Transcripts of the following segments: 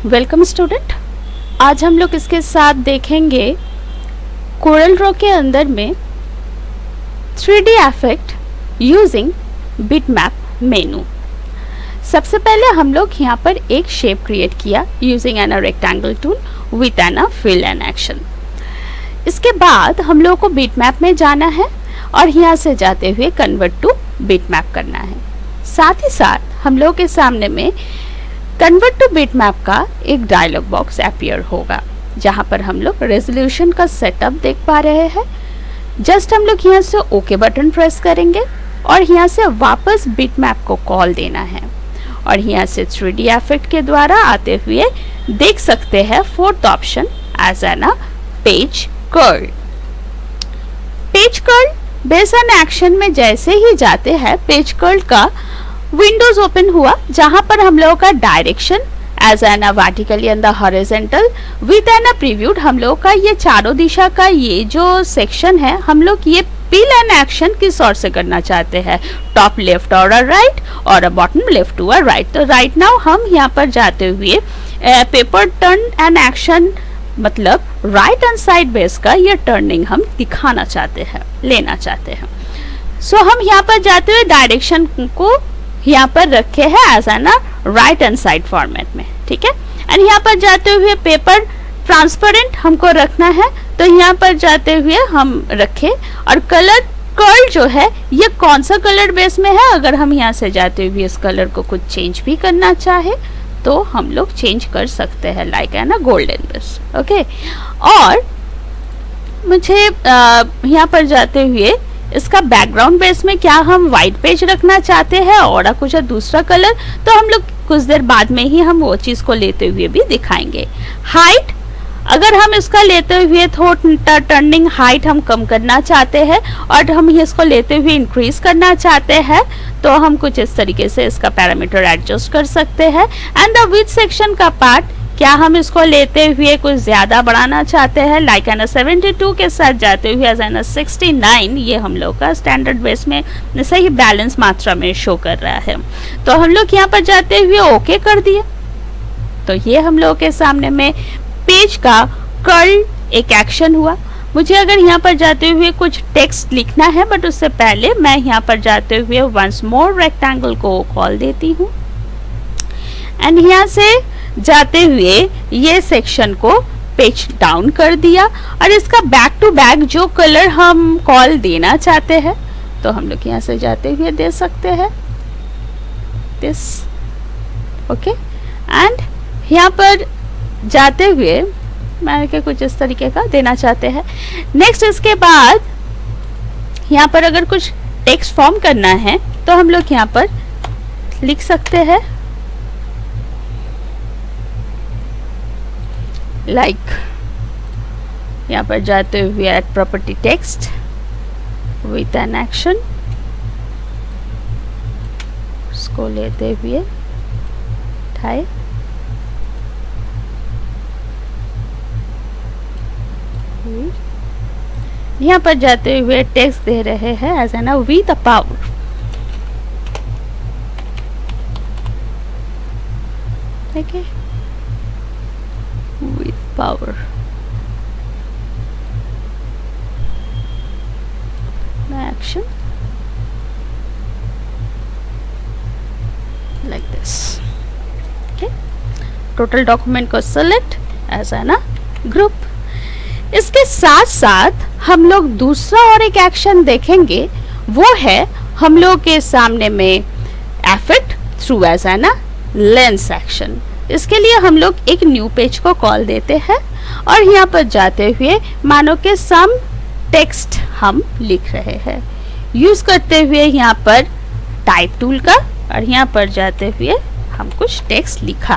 Welcome student. आज हम लोग इसके साथ देखेंगे कोरल ड्रॉ के अंदर में 3D इफेक्ट यूजिंग बिटमैप मेनू। सबसे पहले हम लोग यहाँ पर एक शेप क्रिएट किया using an rectangle tool with an fill and action. इसके बाद हम लोगों को बिटमैप में जाना है और यहाँ से जाते हुए कन्वर्ट टू बिटमैप करना है। साथ ही साथ हम लोगों के सामने में कन्वर्ट टू बिटमैप का एक डायलॉग बॉक्स अपीयर होगा, जहां पर हम लोग रेजोल्यूशन का सेटअप देख पा रहे हैं। जस्ट हम लोग यहाँ से ओके बटन प्रेस करेंगे और यहाँ से वापस बिटमैप को कॉल देना है और यहाँ से 3D इफेक्ट के द्वारा आते हुए देख सकते हैं fourth option as an page curl. Page curl base on action में जैसे ही जाते हैं पेज कर्ल का विंडोज ओपन हुआ, जहां पर हम लोगों का direction as an vertically and the horizontal with an previewed हम लोगों का ये चारों दिशा का ये जो सेक्शन है हम लोग ये पिल एंड एक्शन किस ओर से करना चाहते हैं, टॉप लेफ्ट और राइट और बॉटम लेफ्ट टू राइट। तो राइट नाउ हम यहाँ पर जाते हुए पेपर टर्न एंड एक्शन मतलब राइट हैंड साइड बेस का ये टर्निंग हम दिखाना चाहते हैं, लेना चाहते हैं। सो हम यहाँ पर जाते हुए डायरेक्शन को यहाँ पर रखे हैं as an right hand side format में, ठीक है। एंड यहाँ पर जाते हुए पेपर ट्रांसपेरेंट हमको रखना है, तो यहाँ पर जाते हुए हम रखे और कलर कर्ल जो है ये कौन सा कलर बेस में है। अगर हम यहाँ से जाते हुए इस कलर को कुछ चेंज भी करना चाहे तो हम लोग चेंज कर सकते हैं, लाइक है ना गोल्डन बेस, ओके। और मुझे यहाँ पर जाते हुए इसका बैकग्राउंड बेस में क्या हम व्हाइट पेज रखना चाहते हैं और कुछ दूसरा कलर, तो हम लोग कुछ देर बाद में ही हम वो चीज को लेते हुए भी दिखाएंगे। हाइट अगर हम इसका लेते हुए थोड़ा टर्निंग हाइट हम कम करना चाहते हैं और हम इसको लेते हुए इंक्रीज करना चाहते हैं तो हम कुछ इस तरीके से इसका पैरामीटर एडजस्ट कर सकते हैं। एंड द विड्थ सेक्शन का पार्ट क्या हम इसको लेते हुए कुछ ज्यादा बढ़ाना चाहते हैं, लाइक एन 72 के साथ जाते हुए एज एन 69, ये हम लोग का स्टैंडर्ड बेस में सही बैलेंस मात्रा में शो कर रहा है। तो हम लोग यहाँ पर जाते हुए ओके कर दिए, तो ये हम लोग के सामने में पेज का कर्ल एक एक्शन हुआ। मुझे अगर यहाँ पर जाते हुए कुछ टेक्स्ट लिखना है, बट उससे पहले मैं यहाँ पर जाते हुए वंस मोर रेक्टेंगल को कॉल देती हूँ एंड यहाँ से जाते हुए ये सेक्शन को पेज डाउन कर दिया और इसका बैक टू बैक जो कलर हम कॉल देना चाहते हैं तो हम लोग यहाँ से जाते हुए दे सकते हैं दिस, ओके। एंड यहाँ पर जाते हुए मैं कुछ इस तरीके का देना चाहते हैं। नेक्स्ट इसके बाद यहाँ पर अगर कुछ टेक्स्ट फॉर्म करना है तो हम लोग यहाँ पर लिख सकते हैं, लाइक यहाँ पर जाते हुए add property text with an action, उसको लेते हुए उठाए यहाँ पर जाते हुए टेक्स्ट दे रहे हैं as an with a power, ठीक है, with power action like this, okay। Total document को सेलेक्ट एज एन ग्रुप। इसके साथ साथ हम लोग दूसरा और एक एक्शन देखेंगे, वो है हम लोग के सामने में effect through as an lens action. इसके लिए हम लोग एक न्यू पेज को कॉल देते हैं और यहाँ पर जाते हुए मानो के सम टेक्स्ट हम लिख रहे हैं यूज करते हुए यहाँ पर टाइप टूल का, और यहाँ पर जाते हुए हम कुछ टेक्स्ट लिखा,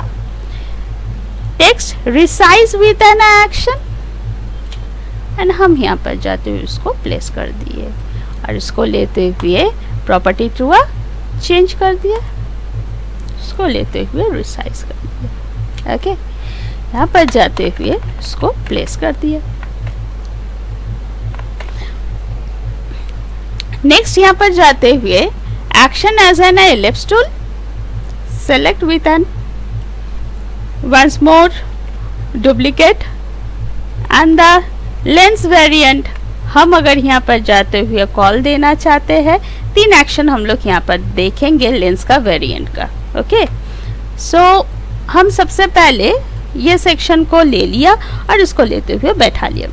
text resize with an action and हम यहाँ पर जाते हुए उसको प्लेस कर दिए और इसको लेते हुए प्रॉपर्टी टू चेंज कर दिया, इसको लेते हुए रिसाइज कर दिया, ओके। यहाँ पर जाते हुए इसको प्लेस कर दिया। नेक्स्ट यहाँ पर जाते हुए action as an ellipse tool, select with an once more duplicate and the lens variant हम अगर यहाँ पर जाते हुए कॉल देना चाहते हैं, 3 एक्शन हम लोग यहाँ पर देखेंगे लेंस का वेरिएंट का। ओके, सो हम सबसे पहले ये सेक्शन को ले लिया और इसको लेते हुए बैठा लिया।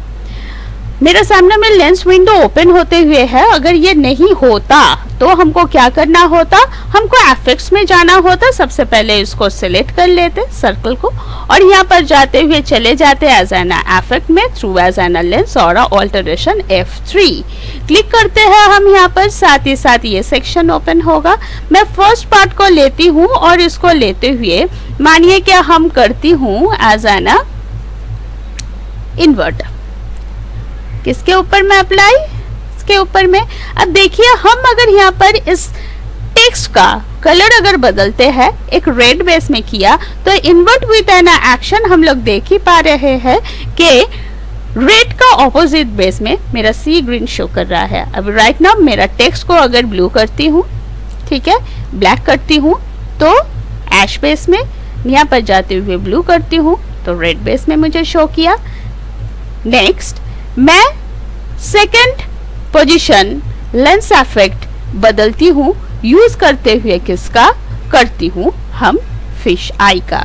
मेरे सामने में लेंस विंडो ओपन होते हुए है। अगर ये नहीं होता तो हमको क्या करना होता, हमको एफेक्ट्स में जाना होता। सबसे पहले इसको सिलेक्ट कर लेते सर्कल को और यहाँ पर जाते हुए चले जाते एज एन एफेक्ट में थ्रू एज एन लेंस और ऑल्टरेशन F3 क्लिक करते हैं हम यहाँ पर। साथ ही साथ ये सेक्शन ओपन होगा। मैं फर्स्ट पार्ट को लेती हूँ और इसको लेते हुए मानिए क्या हम करती हूँ एज एन इन्वर्ट। किसके ऊपर में अप्लाई, इसके ऊपर में। अब देखिए हम अगर यहाँ पर इस टेक्स्ट का कलर अगर बदलते हैं, एक रेड बेस में किया तो इन्वर्ट विद एन एक्शन हम लोग देख ही पा रहे हैं कि रेड का ऑपोजिट बेस में मेरा सी ग्रीन शो कर रहा है। अब राइट नाउ मेरा टेक्स्ट को अगर ब्लू करती हूँ, ठीक है, ब्लैक करती हूँ तो ऐश बेस में, यहाँ पर जाते हुए ब्लू करती हूँ तो रेड बेस में मुझे शो किया। नेक्स्ट मैं सेकंड पोजीशन लेंस इफेक्ट बदलती हूँ यूज करते हुए किसका, करती हूँ हम फिश आई का।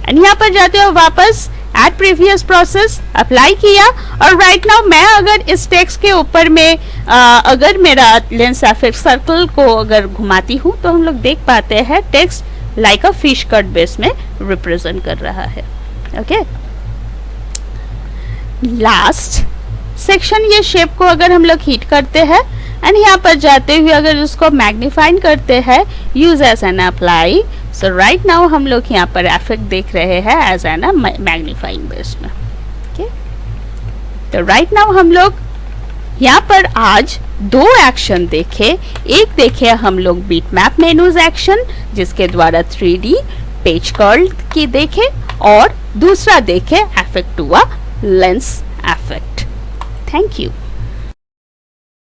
एंड यहाँ पर जाते हो वापस एट प्रीवियस प्रोसेस अप्लाई किया और राइट नाउ मैं अगर इस टेक्स्ट के ऊपर में अगर मेरा लेंस इफेक्ट सर्कल को अगर घुमाती हूँ तो हम लोग देख पाते हैं text like a fish cut base में रिप्रेजेंट कर रहा है। ओके, लास्ट सेक्शन ये शेप को अगर हम लोग हीट करते हैं एंड यहाँ पर जाते हुए अगर उसको मैग्नीफाइन करते हैं use as an apply. So right now हम लोग यहाँ पर इफेक्ट देख रहे हैं एज एन मैग्नीफाइंग बेस में। ओके, तो राइट नाउ हम लोग यहाँ पर आज 2 एक्शन देखे। एक देखे हम लोग बिट मैप मेनूज एक्शन जिसके द्वारा 3D पेज कर्ल की देखे और दूसरा देखे effect to a lens effect. Thank you.